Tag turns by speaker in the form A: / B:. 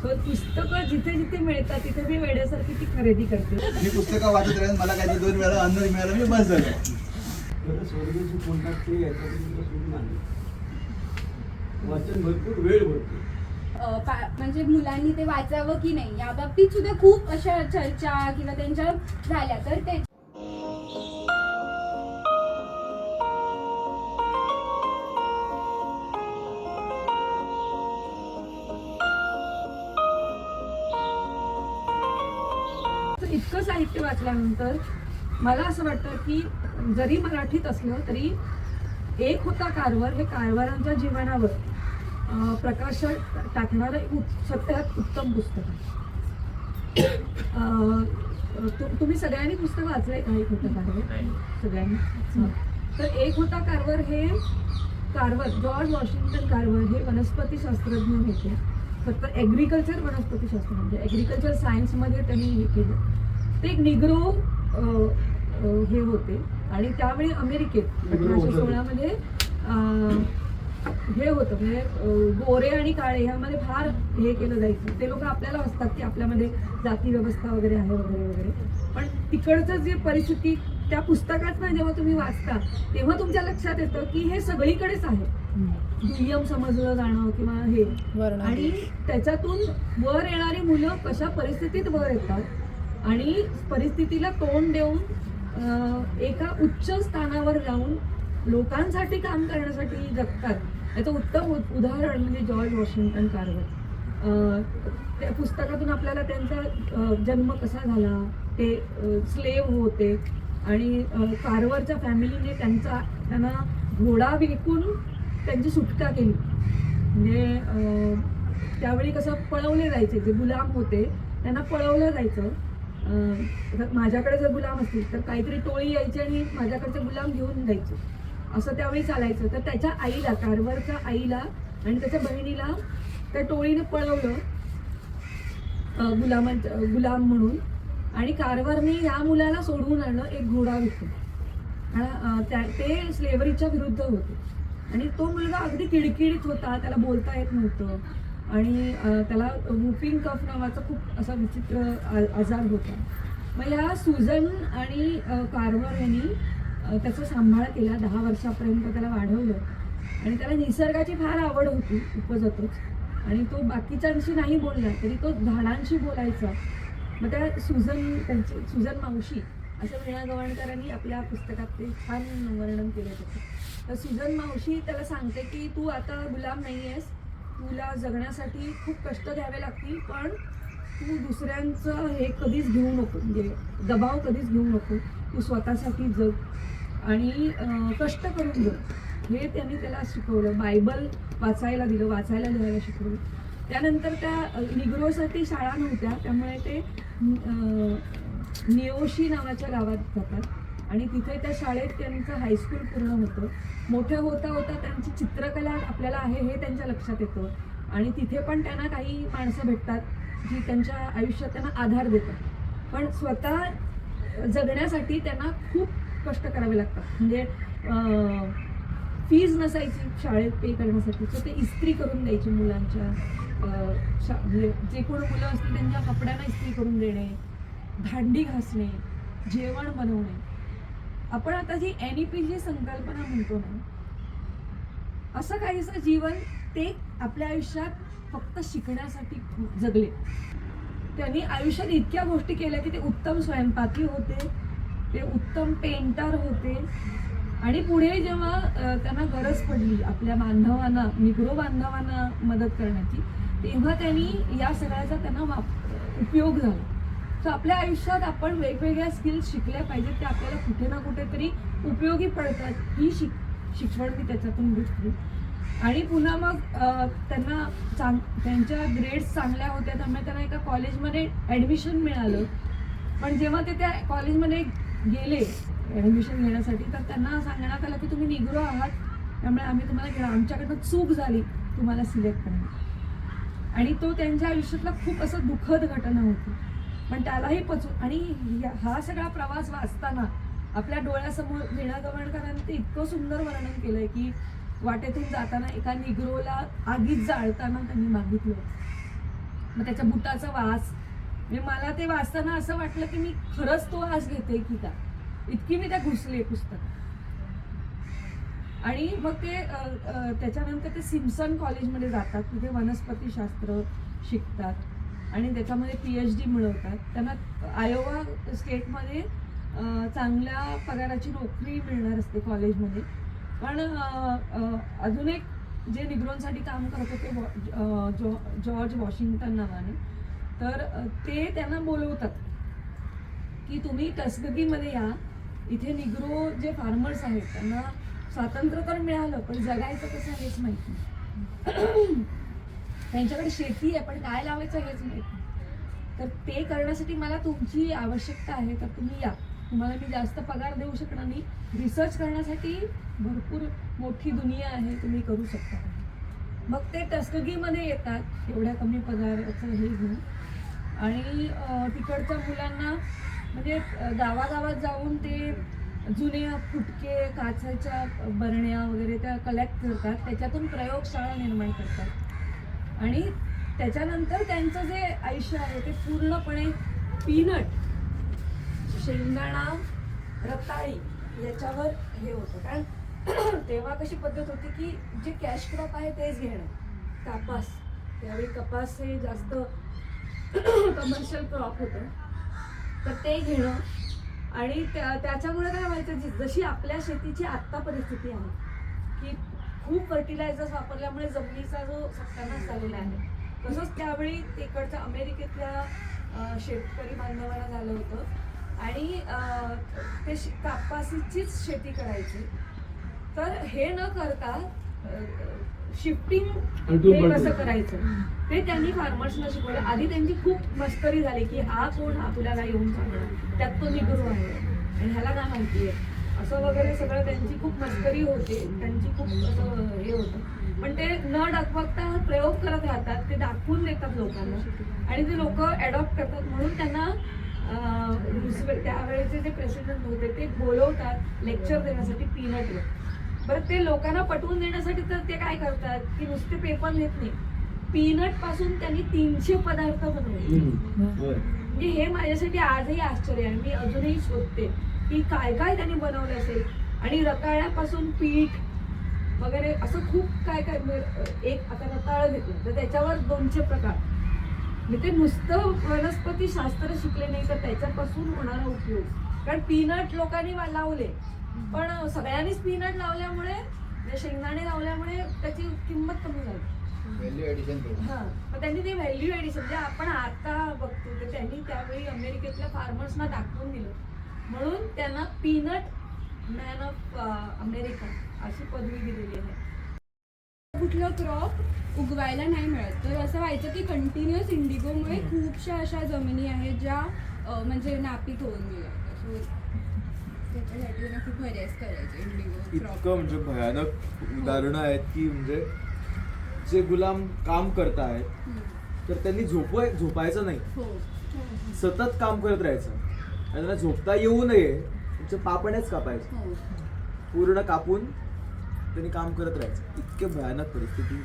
A: पुस्तकं जिथे जिथे मिळतात तिथे मी वेड्यासारखी ती खरेदी करते.
B: मी पुस्तकं वाचत राहील, मला काही 2 वेळा अन्न मिळालं मी बस झालं.
C: स्वर्गाची कोणता ते वाचन भरपूर वेळ भरपूर
D: म्हणजे मुलांनी ते वाचावं की नाही या बाबतीत सुद्धा खूप अशा चर्चा किंवा त्यांच्या झाल्या. तर ते
A: इतकं साहित्य वाचल्यानंतर मला असं वाटतं की जरी मराठीत असलं तरी एक होता कारवार हे कारवारांच्या जीवनावर प्रकाश टाकणारं सगळ्यात उत्तम पुस्तक आहे. तुम्ही सगळ्यांनी पुस्तक वाचलंय का एक होता कारवार? सगळ्यांनी. तर एक होता कारवार हे कारवार जॉर्ज वॉशिंग्टन कारवार हे वनस्पतीशास्त्रज्ञ होते. फक्त ॲग्रिकल्चर वनस्पतीशास्त्र म्हणजे ॲग्रिकल्चर सायन्समध्ये त्यांनी हे केलं. ते एक निग्रो हे होते आणि त्यावेळी अमेरिकेत 1816 हे होतं म्हणजे गोरे आणि काळे ह्यामध्ये फार हे केलं जायचं. ते लोक आपल्याला असतात की आपल्यामध्ये जाती व्यवस्था वगैरे आहे वगैरे वगैरे, पण तिकडचं जे परिस्थिती त्या पुस्तकातनं जेव्हा तुम्ही वाचता तेव्हा तुमच्या लक्षात येतं की हे सगळीकडेच आहे. दुय्यम समजलं जाणं किंवा हे, आणि त्याच्यातून वर येणारी मुलं कशा परिस्थितीत वर येतात आणि परिस्थितीला तोंड देऊन एका उच्च स्थानावर जाऊन लोकांसाठी काम करण्यासाठी जगतात याचं उत्तम उदाहरण म्हणजे जॉर्ज वॉशिंग्टन कारवार. त्या पुस्तकातून आपल्याला त्यांचा जन्म कसा झाला, ते स्लेव्ह होते आणि कारवारच्या फॅमिलीने त्यांना घोडा विकून त्यांची सुटका केली. म्हणजे त्यावेळी कसं पळवले जायचे, जे गुलाम होते त्यांना पळवलं जायचं. माझ्याकडे जर गुलाम असतील तर काहीतरी टोळी यायची आणि माझ्याकडचे गुलाम घेऊन जायचे, असं त्यावेळी चालायचं. तर त्याच्या आईला, कारवारच्या आईला आणि त्याच्या बहिणीला त्या टोळीने पळवलं गुलाम म्हणून, आणि कारवारने या मुलाला सोडवून आणलं एक घोडा विकून. ते स्लेव्हरीच्या विरुद्ध होते आणि तो मुलगा अगदी किडकिडीत होता, त्याला बोलता येत नव्हतं आणि त्याला वुपिंग कफ नावाचा खूप असा विचित्र आजार होता. मग या सुजन आणि कारवार यांनी त्याचा सांभाळ केला. 10 वर्षापर्यंत त्याला वाढवलं आणि त्याला निसर्गाची फार आवड होती उपजतच, आणि तो बाकीच्यांशी नाही बोलला तरी तो झाडांशी बोलायचा. मग त्या सुजन मावशी असं वीणा गवाणकरांनी आपल्या पुस्तकात ते छान वर्णन केलं त्याचं. तर सुजन मावशी त्याला सांगते की तू आता गुलाम नाही आहेस, तुला जगण्यासाठी खूप कष्ट घ्यावे लागतील, पण तू दुसऱ्यांचं हे कधीच घेऊ नको, म्हणजे दबाव कधीच घेऊ नको, तू स्वतःसाठी जग आणि कष्ट करून जग, हे त्यांनी त्याला शिकवलं. बायबल वाचायला दिलं, वाचायला लिहायला शिकवलं. त्यानंतर त्या निग्रोसाठी शाळा नव्हत्या, त्यामुळे ते निओशी नावाच्या गावात जातात आणि तिथे त्या शाळेत त्यांचं हायस्कूल पूर्ण होतं. मोठं होता होता त्यांची चित्रकला आपल्याला आहे हे त्यांच्या लक्षात येतं आणि तिथे पण त्यांना काही माणसं भेटतात जी त्यांच्या आयुष्यात त्यांना आधार देतात, पण स्वतः जगण्यासाठी त्यांना खूप कष्ट करावे लागतात. म्हणजे फीज नसायची शाळेत पे करण्यासाठी, तर ते इस्त्री करून द्यायची मुलांच्या, म्हणजे जे कोण मुलं असतील त्यांच्या कपड्यांना इस्त्री करून देणे, भांडी घासणे, जेवण बनवणे. आपण आता जी NEP जी संकल्पना म्हणतो ना, असं काहीसं जीवन ते आपल्या आयुष्यात फक्त शिकण्यासाठी जगले. त्यांनी आयुष्यात इतक्या गोष्टी केल्या की ते उत्तम स्वयंपाकी होते, ते उत्तम पेंटर होते आणि पुढे जेव्हा त्यांना गरज पडली आपल्या बांधवांना, निग्रो बांधवांना मदत करण्याची, तेव्हा त्यांनी या सगळ्याचा त्यांना उपयोग झाला. सो आपल्या आयुष्यात आपण वेगवेगळ्या स्किल्स शिकल्या पाहिजेत, ते आपल्याला कुठे ना कुठेतरी उपयोगी पडतात. ही शिकवण मी त्याच्यातून घेतली. आणि पुन्हा मग त्यांना त्यांच्या ग्रेड्स चांगल्या होत्या, त्यामुळे त्यांना एका कॉलेजमध्ये ॲडमिशन मिळालं. पण जेव्हा ते त्या कॉलेजमध्ये गेले ॲडमिशन घेण्यासाठी, तर त्यांना सांगण्यात आलं की तुम्ही निग्रो आहात, त्यामुळे आम्ही तुम्हाला घेणार, आमच्याकडनं चूक झाली तुम्हाला सिलेक्ट करण्यात. आणि तो त्यांच्या आयुष्यातला खूप असं दुःखद घटना होती, पण त्यालाही पचून. आणि हा सगळा प्रवास वाचताना आपल्या डोळ्यासमोर वीणा गवाणकरांनी ते इतकं सुंदर वर्णन केलंय की वाटेतून जाताना एका निग्रोला आगीत जाळताना त्यांनी मागितलं मग त्याच्या बुटाचा वास, म्हणजे मला ते वाचताना असं वाटलं की मी खरंच तो वास घेते की का, इतकी मी त्या घुसले पुस्तक. आणि मग ते त्याच्यानंतर ते सिम्सन कॉलेजमध्ये जातात, तिथे वनस्पतीशास्त्र शिकतात आणि त्याच्यामध्ये PhD मिळवतात. त्यांना आयोवा स्टेटमध्ये चांगल्या पगाराची नोकरी मिळणार असते कॉलेजमध्ये. पण अजून एक जे निग्रोंसाठी काम करत होते जॉर्ज वॉशिंग्टन नावाने, तर ते त्यांना बोलवतात की तुम्ही टस्कगीमध्ये या, इथे निग्रो जे फार्मर्स आहेत त्यांना स्वातंत्र्य तर मिळालं पण जगायचं कसं हेच माहित नाही. त्यांच्याकडे शेती आहे पण काय लावायचं हेच माहित नाही. तर ते करण्यासाठी मला तुमची आवश्यकता आहे, तर तुम्ही या. तुम्हाला मी जास्त पगार देऊ शकणार नाही, रिसर्च करण्यासाठी भरपूर मोठी दुनिया आहे, तुम्ही करू शकता. मग ते टस्कगीमध्ये येतात एवढ्या कमी पगाराचं हे घेऊन, आणि तिकडच्या मुलांना म्हणजे गावागावात जाऊन ते जुने फुटके, काचेच्या बरण्या वगैरे त्या कलेक्ट करतात, त्याच्यातून प्रयोगशाळा निर्माण करतात. आणि त्याच्यानंतर त्यांचं जे आयुष्य आहे ते पूर्णपणे पीनट, शेंगदाणा, रताळी याच्यावर हे होतं. कारण तेव्हा कशी पद्धत होती की जे कॅश क्रॉप आहे तेच घेणं. कापास, त्यावेळी कपास हे जास्त कमर्शियल क्रॉप होतं, तर ते घेणं. आणि त्याच्यामुळे काय व्हायचं, जशी आपल्या शेतीची आत्ता परिस्थिती आहे की खूप फर्टिलायझर्स वापरल्यामुळे जमिनीचा जो सत्यानाश झालेला आहे, तसंच त्यावेळी तिकडच्या अमेरिकेतल्या शेतकरी बांधवांना झालं होतं. आणि ते कापासीचीच शेती करायची. तर हे न करता शिफ्टिंग हे कसं करायचं ते त्यांनी फार्मर्सना शिकवलं. आधी त्यांची खूप मस्करी झाली की हा कोण आपल्याला येऊन सांगणार, त्यात तो निग्रो आहे आणि ह्याला काय माहिती आहे असं वगैरे सगळं त्यांची खूप मस्करी होते, त्यांची खूप असं हे होतं. पण ते न डगमगता प्रयोग करत राहतात, ते दाखवून देतात लोकांना आणि ते लोक ॲडॉप्ट करतात. म्हणून त्यांना त्यावेळेचे जे प्रेसिडेंट होते ते बोलवतात लेक्चर देण्यासाठी पीनटवर. बरं, ते लोकांना पटवून देण्यासाठी तर ते काय करतात की नुसते पेपर घेत नाही, पीनट पासून त्यांनी 300 पदार्थ बनवले. म्हणजे हे माझ्यासाठी आजही आश्चर्य आहे. मी अजूनही शोधते की काय काय त्यांनी बनवलं असेल. आणि रताळ्यापासून पीठ वगैरे असं खूप काय काय. एक आता रताळ घेतलं तर त्याच्यावर 200 प्रकार. म्हणजे ते नुसतं वनस्पती शास्त्र शिकले नाही तर त्याच्यापासून होणारा उपयोग. कारण पीनट लोकांनी लावले, पण सगळ्यांनीच पीनट लावल्यामुळे, शेंगदाणे लावल्यामुळे त्याची किंमत कमी झाली.
B: व्हॅल्यू ॲडिशन
A: हां, मग त्यांनी ते व्हॅल्यू ॲडिशन म्हणजे आपण आता बघतो तर त्यांनी त्यावेळी अमेरिकेतल्या फार्मर्सना दाखवून दिलं. म्हणून त्यांना पीनट मॅन ऑफ अमेरिका अशी पदवी दिलेली आहे.
D: कुठलं क्रॉप उगवायला नाही मिळत, तर असं व्हायचं की कंटिन्युअस इंडिगोमुळे खूपशा अशा जमिनी आहेत ज्या म्हणजे नापीक होऊन गेल्या. सो त्याच्यासाठी त्यांना खूप बऱ्याच करायचे इंडिगो
E: इतकं
D: क्रॉप.
E: म्हणजे भयानक उदाहरणं आहेत की म्हणजे जे गुलाम काम करतायत तर त्यांनी झोपायचं नाही,
D: हो,
E: सतत काम करत राहायचं आणि त्यांना झोपता येऊ नये त्यांचे पापण्याच कापायचे,
D: हो.
E: पूर्ण कापून त्यांनी काम करत राहायचं. इतके भयानक परिस्थिती.